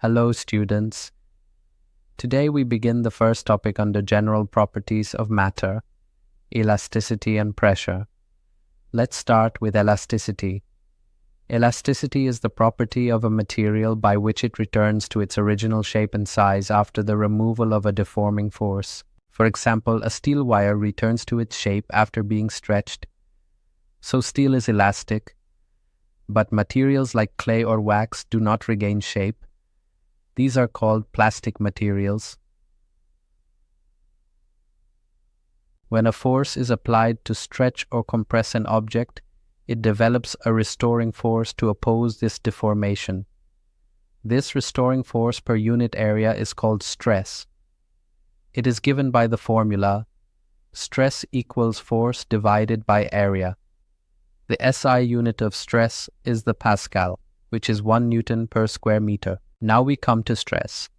Hello, students. Today we begin the first topic under general properties of matter, elasticity and pressure. Let's start with elasticity. Elasticity is the property of a material by which it returns to its original shape and size after the removal of a deforming force. For example, a steel wire returns to its shape after being stretched. So steel is elastic, but materials like clay or wax do not regain shape. These are called plastic materials. When a force is applied to stretch or compress an object, it develops a restoring force to oppose this deformation. This restoring force per unit area is called stress. It is given by the formula stress equals force divided by area. The SI unit of stress is the Pascal, which is 1 Newton per square meter. Now we come to stress.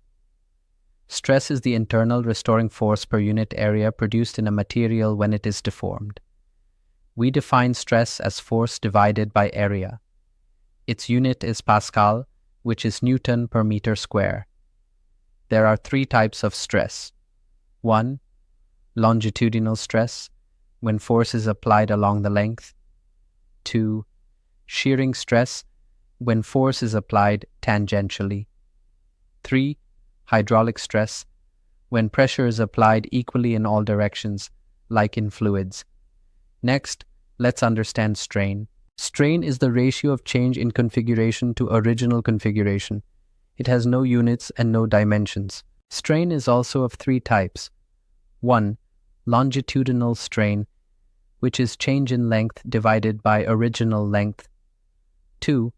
Stress is the internal restoring force per unit area produced in a material when it is deformed. We define stress as force divided by area. Its unit is Pascal, which is Newton per meter square. There are 3 types of stress. 1. Longitudinal stress, when force is applied along the length. 2. Shearing stress, when force is applied tangentially. 3. Hydraulic stress, when pressure is applied equally in all directions, like in fluids. Next, let's understand strain. Strain is the ratio of change in configuration to original configuration. It has no units and no dimensions. Strain is also of 3 types. 1. Longitudinal strain, which is change in length divided by original length. 2.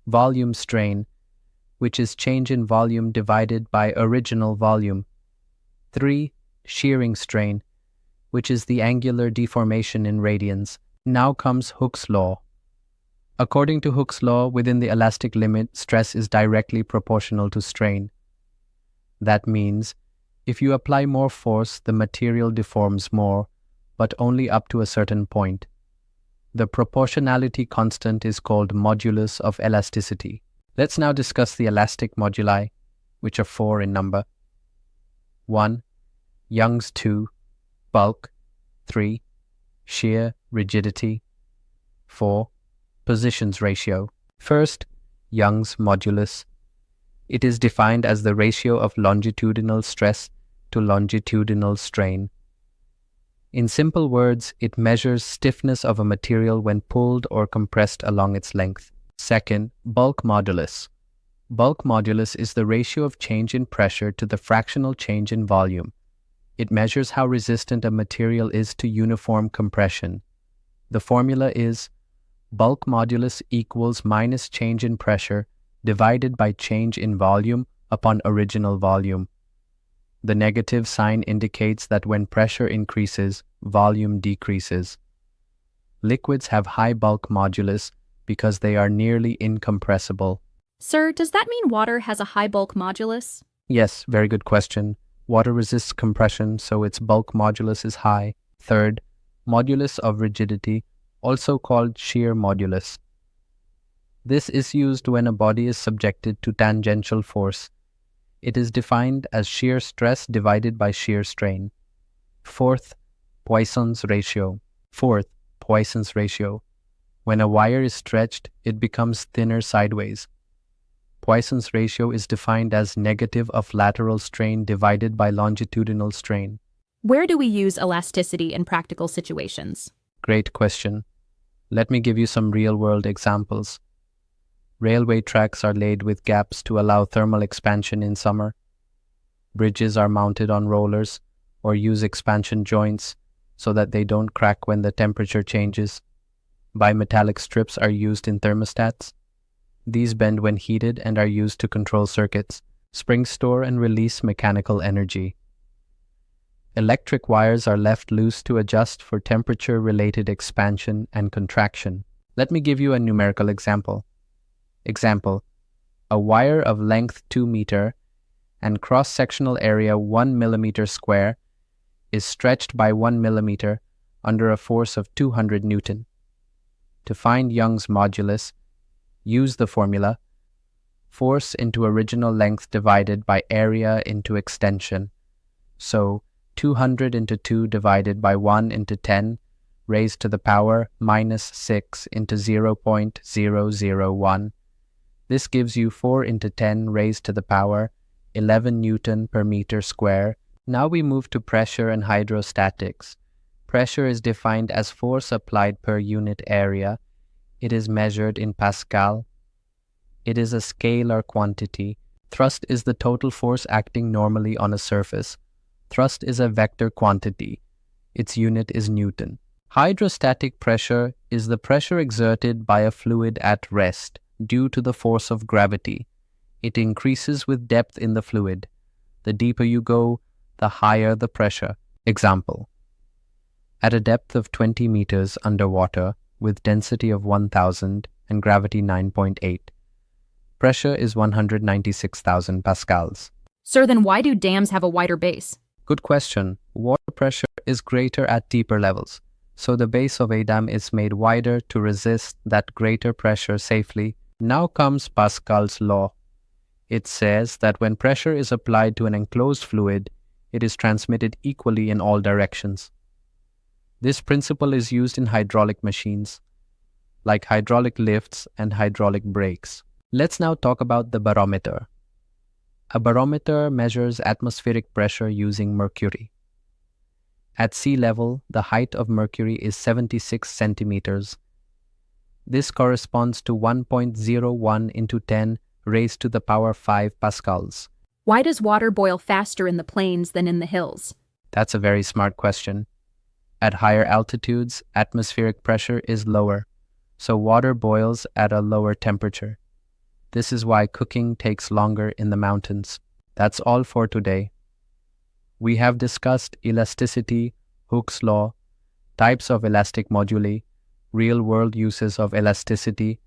Volume strain, which is change in volume divided by original volume. 3. Shearing strain, which is the angular deformation in radians. Now comes Hooke's law. According to Hooke's law, within the elastic limit, stress is directly proportional to strain. That means, if you apply more force, the material deforms more, but only up to a certain point. The proportionality constant is called modulus of elasticity. Let's now discuss the elastic moduli, which are 4 in number. 1. Young's 2. Bulk. 3. Shear, rigidity. 4. Positions ratio. First, Young's modulus. It is defined as the ratio of longitudinal stress to longitudinal strain. In simple words, it measures stiffness of a material when pulled or compressed along its length. Second, bulk modulus. Bulk modulus is the ratio of change in pressure to the fractional change in volume. It measures how resistant a material is to uniform compression. The formula is bulk modulus equals minus change in pressure divided by change in volume upon original volume. The negative sign indicates that when pressure increases, volume decreases. Liquids have high bulk modulus because they are nearly incompressible. Sir, does that mean water has a high bulk modulus? Yes, very good question. Water resists compression, so its bulk modulus is high. Third, modulus of rigidity, also called shear modulus. This is used when a body is subjected to tangential force. It is defined as shear stress divided by shear strain. Fourth, Poisson's ratio. When a wire is stretched, it becomes thinner sideways. Poisson's ratio is defined as negative of lateral strain divided by longitudinal strain. Where do we use elasticity in practical situations? Great question. Let me give you some real-world examples. Railway tracks are laid with gaps to allow thermal expansion in summer. Bridges are mounted on rollers or use expansion joints so that they don't crack when the temperature changes. Bimetallic strips are used in thermostats. These bend when heated and are used to control circuits. Springs store and release mechanical energy. Electric wires are left loose to adjust for temperature-related expansion and contraction. Let me give you a numerical example. Example: a wire of length 2 meter and cross-sectional area 1 millimeter square is stretched by 1 millimeter under a force of 200 Newton. To find Young's modulus, use the formula force into original length divided by area into extension. So 200 into 2 divided by 1 into 10 raised to the power minus 6 into 0.001. This gives you 4 into 10 raised to the power 11 Newton per meter square. Now we move to pressure and hydrostatics. Pressure is defined as force applied per unit area. It is measured in Pascal. It is a scalar quantity. Thrust is the total force acting normally on a surface. Thrust is a vector quantity. Its unit is Newton. Hydrostatic pressure is the pressure exerted by a fluid at rest due to the force of gravity. It increases with depth in the fluid. The deeper you go, the higher the pressure. Example: at a depth of 20 meters underwater with density of 1000 and gravity 9.8, pressure is 196,000 pascals. Sir, then why do dams have a wider base? Good question. Water pressure is greater at deeper levels, so the base of a dam is made wider to resist that greater pressure safely. Now comes Pascal's law. It says that when pressure is applied to an enclosed fluid, it is transmitted equally in all directions. This principle is used in hydraulic machines, like hydraulic lifts and hydraulic brakes. Let's now talk about the barometer. A barometer measures atmospheric pressure using mercury. At sea level, the height of mercury is 76 centimeters. This corresponds to 1.01 into 10 raised to the power 5 pascals. Why does water boil faster in the plains than in the hills? That's a very smart question. At higher altitudes, atmospheric pressure is lower, so water boils at a lower temperature. This is why cooking takes longer in the mountains. That's all for today. We have discussed elasticity, Hooke's law, types of elastic moduli, real-world uses of elasticity,